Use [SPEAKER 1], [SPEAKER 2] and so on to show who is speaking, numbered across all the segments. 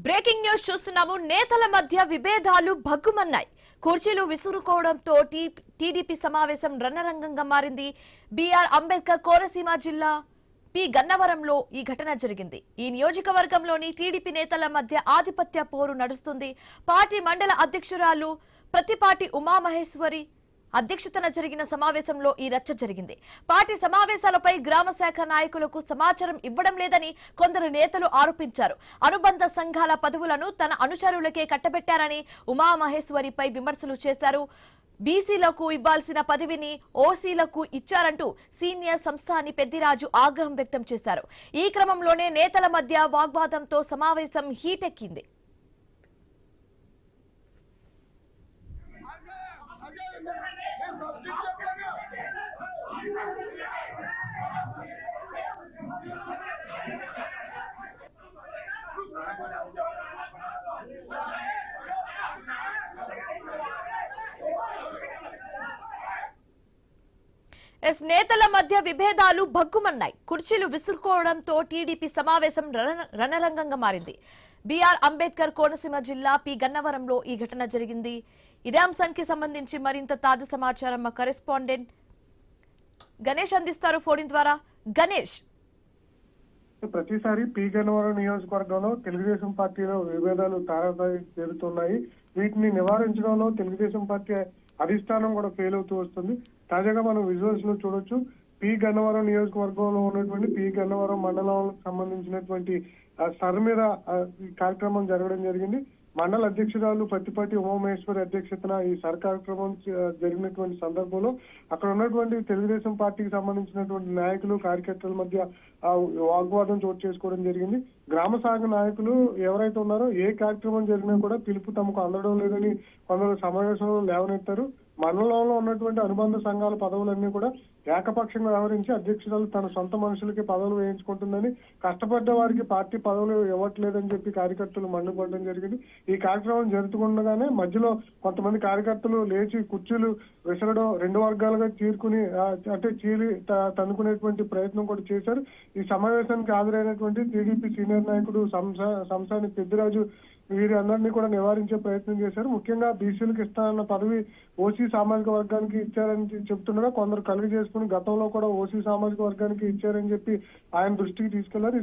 [SPEAKER 1] Breaking news చూస్తున్నాము. నేతల మధ్య విభేదాలు భగ్గుమన్నాయి. కుర్చీలు విసురుకోవడంతో టీడీపీ సమావేశం రణరంగంగా మారింది. బిఆర్ అంబేద్కర్ కోనసీమ జిల్లా పి గన్నవరంలో ఈ ఘటన జరిగింది. ఈ నియోజకవర్గంలోని టీడీపీ నేతల మధ్య ఆధిపత్య పోరు నడుస్తుంది. పార్టీ మండల అధ్యక్షురాలు ప్రతిపాటి ఉమామహేశ్వరి అధ్యక్షతన జరిగిన సమావేశంలో ఈ రచ్చ జరిగింది. పార్టీ సమావేశాలపై గ్రామ శాఖ నాయకులకు సమాచారం ఇవ్వడం లేదని కొందరు నేతలు ఆరోపించారు. అనుబంధ సంఘాల పదవులను తన అనుచరులకే కట్టబెట్టారని ఉమామహేశ్వరిపై విమర్శలు చేశారు. బీసీలకు ఇవ్వాల్సిన పదవిని ఓసీలకు ఇచ్చారంటూ సీనియర్ సంస్థాని పెద్దిరాజు ఆగ్రహం వ్యక్తం చేశారు. ఈ క్రమంలోనే నేతల మధ్య వాగ్వాదంతో సమావేశం హీటెక్కింది. నేతల మధ్య విభేదాలు భగ్గుమన్నాయి. కుర్చీలు విసురుకోవడంతో టీడీపీ సమావేశం రణరంగంగా మారింది. బిఆర్ అంబేద్కర్ కోనసీమ జిల్లా పి గన్నవరంలో ఈ ఘటన జరిగింది. ఇదే అంశానికి సంబంధించి మరింత తాజా సమాచారం మా కరెస్పాండెంట్ గణేష్ అందిస్తారు ఫోన్ ద్వారా. గణేష్,
[SPEAKER 2] ప్రతిసారి పి గన్నవరం నియోజకవర్గంలో తెలుగుదేశం పార్టీలో విభేదాలు తారాస్థాయి చేరుతున్నాయి. వీటిని నివారించడంలో తెలుగుదేశం పార్టీ అధిష్టానం కూడా ఫెయిల్ అవుతూ వస్తుంది. తాజాగా మనం విజువల్స్ లో చూడొచ్చు. పి గన్నవరం నియోజకవర్గంలో ఉన్నటువంటి పి గన్నవరం మండలానికి సంబంధించినటువంటి సర్ మీద ఈ కార్యక్రమం జరగడం జరిగింది. మండల అధ్యక్షురాలు ప్రతిపాటి ఉమామహేశ్వరి అధ్యక్షతన ఈ సర్ కార్యక్రమం జరిగినటువంటి సందర్భంలో అక్కడ ఉన్నటువంటి తెలుగుదేశం పార్టీకి సంబంధించినటువంటి నాయకులు కార్యకర్తల మధ్య వాగ్వాదం చోటు చేసుకోవడం జరిగింది. గ్రామ శాఖ నాయకులు ఎవరైతే ఉన్నారో ఏ కార్యక్రమం జరిగినా కూడా పిలుపు తమకు అందడం లేదని కొందరు సమావేశంలో లేవనెత్తారు. మండలంలో ఉన్నటువంటి అనుబంధ సంఘాల పదవులన్నీ కూడా ఏకపక్షంగా వ్యవహరించి అధ్యక్షురాలు తన సొంత మనుషులకి పదవులు వేయించుకుంటుందని, కష్టపడ్డ వారికి పార్టీ పదవులు ఇవ్వట్లేదని చెప్పి కార్యకర్తలు మండిపడడం జరిగింది. ఈ కార్యక్రమం జరుగుతుండగానే మధ్యలో కొంతమంది కార్యకర్తలు లేచి కుర్చీలు విసరడం, రెండు వర్గాలుగా చీరుకుని చీలి తన్నుకునేటువంటి ప్రయత్నం కూడా చేశారు. ఈ సమావేశానికి హాజరైనటువంటి టీడీపీ సీనియర్ నాయకుడు సంసాని పెద్దిరాజు వీరి అందరినీ కూడా నివారించే ప్రయత్నం చేశారు. ముఖ్యంగా బీసీలకు ఇస్తానన్న పదవి ఓసీ సామాజిక వర్గానికి ఇచ్చారని చెప్తుండగా కొందరు కలిగి చేసుకుని గతంలో కూడా ఓసీ సామాజిక వర్గానికి ఇచ్చారని చెప్పి ఆయన దృష్టికి తీసుకెళ్లారు.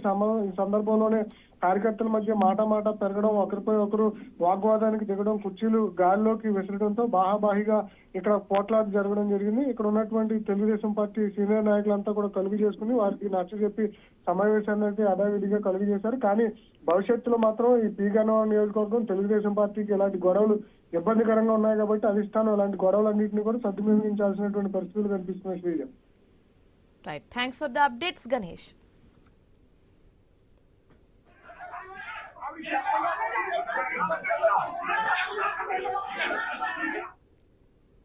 [SPEAKER 2] ఈ సందర్భంలోనే కార్యకర్తల మధ్య మాట పెరగడం, ఒకరిపై ఒకరు వాగ్వాదానికి దిగడం, కుర్చీలు గాలిలోకి విసరడంతో బాహాబాహిగా ఇక్కడ పోట్లాట జరగడం జరిగింది. ఇక్కడ ఉన్నటువంటి తెలుగుదేశం పార్టీ సీనియర్ నాయకులంతా కూడా కలుగు చేసుకుని వారికి నచ్చజెప్పి సమావేశాన్ని అయితే యథావిధిగా కలుగు చేశారు. కానీ భవిష్యత్తులో మాత్రం ఈ పి గన్నవరం నియోజకవర్గం తెలుగుదేశం పార్టీకి ఇలాంటి గొడవలు ఇబ్బందికరంగా ఉన్నాయి కాబట్టి అధిష్టానం ఇలాంటి గొడవలన్నింటినీ కూడా సద్వినియోగించాల్సినటువంటి పరిస్థితులు కనిపిస్తున్నాయి. Sreeja,
[SPEAKER 1] right, thanks for the updates Ganesh.